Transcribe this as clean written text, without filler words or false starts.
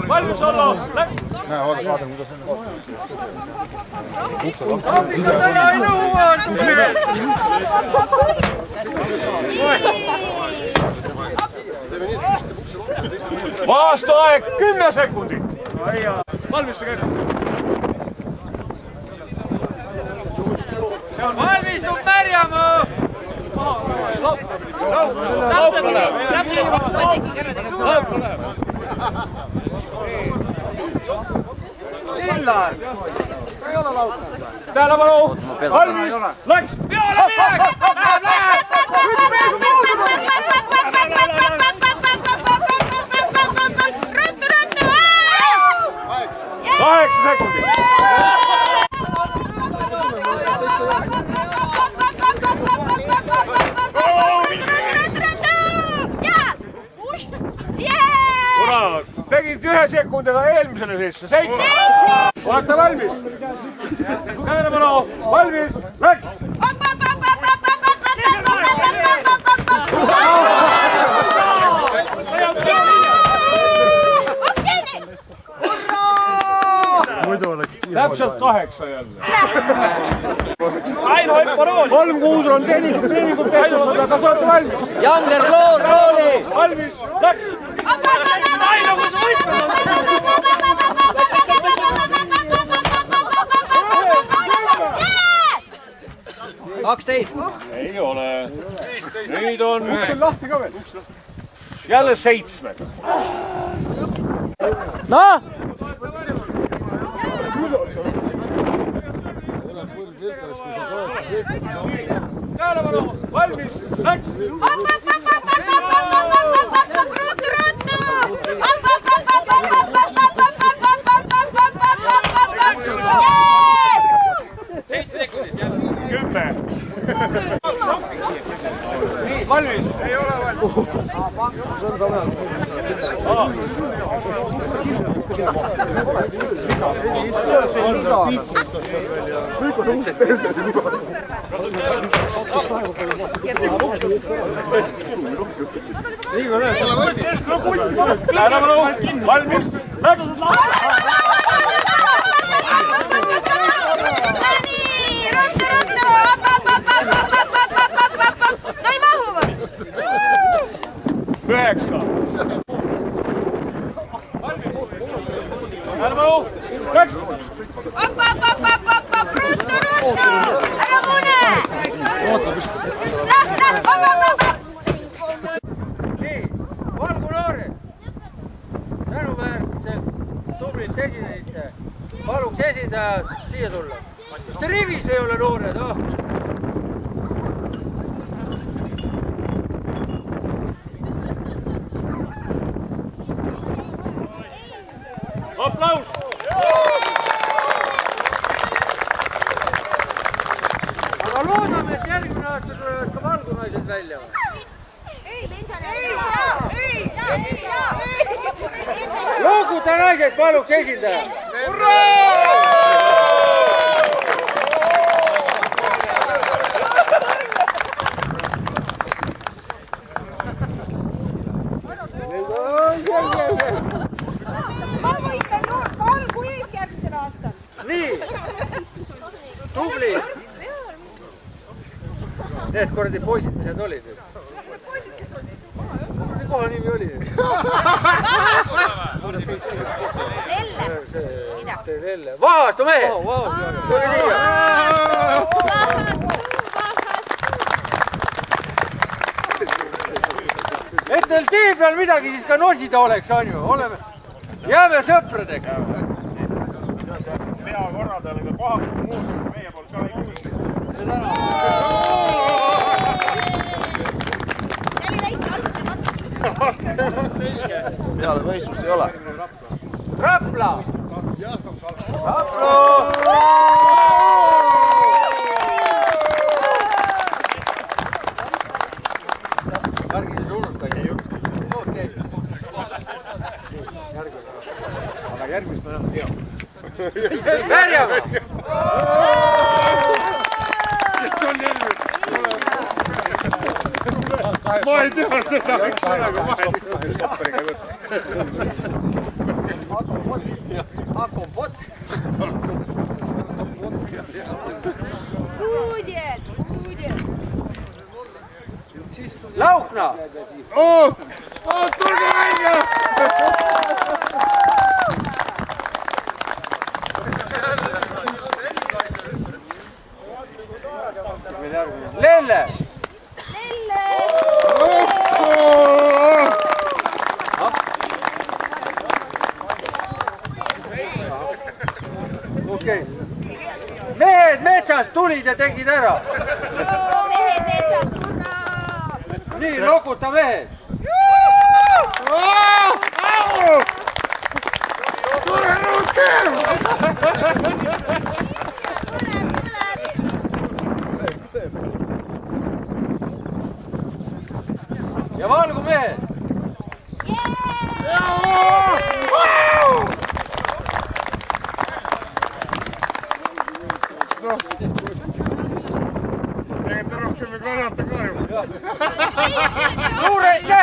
Valmis olla! Läks! Näe, vaadame, kuidas on. Mida täna ei nõua! Vastuaeg 10 sekundit! Valmistage ette! Valmistub Märjamaa! Laupa läheb! Sillar! Ei ole laupa! Tähelepanu! Valmis! Läks! Peale minek! Läheb! Ruttu! 8 sekundit! Tegid 1 sekundiga eelmisele sisse. 7! Olete valmis? Tähelepanu! Valmis! Läks! Täpselt 8 jälle. 3 kuudur on teeningub tehtud, aga sa olete valmis? Janner, rooli! Valmis! Läks! 12. Ei ole. Nüüd on... Jälle 7. No! Tähelepanu! Valmis! Läks! Nii, valmis? Ei ole valmis. Tähelepanu, valmis? Läks! Üheksa. Tähelepanu! Läks! Ruttu! Ära mune! Nii, Valgu noored! Tänuväärselt tublid esinejate. Paluks esindajad siia tulla. Te rivis ei ole noored, oh? Aplaus! Aga loodame, et järgmine aasta tulevad ka valgunaised välja. Looguta naised, paluks esindaja! Ma võistan valgu eest järgmisel aastal. Nii! Tubli! Need kordi poisid, mis need olid? Poisid, kes olid? Mis koha nimi oli? Lelle. Lelle. Vahastu mehed! Tulge siia! Et teil tee peal midagi siis ka nosida oleks, on ju? Jääme sõpradeks! Pea korradele ka kohalikud muusikud meie poolt ka ei kuulnud. Peale võistlust ei ole. Rapla! Rapla! Märgised unustage. Aga järgmist ma enam ei tea. Märjamaa! Kes on järgmine? Ma ei tea seda, üks sõnaga vahel. Akopott. Будет, будет. Laukna. Tulge välja! Lelle. Okei. Mehed metsast tulid ja tegid ära. Mehed metsad, hurraa! Nii, lokuta mehed. Ja valgu mehed. Eikä te rohkemme kannata ka ju. Suured tähed.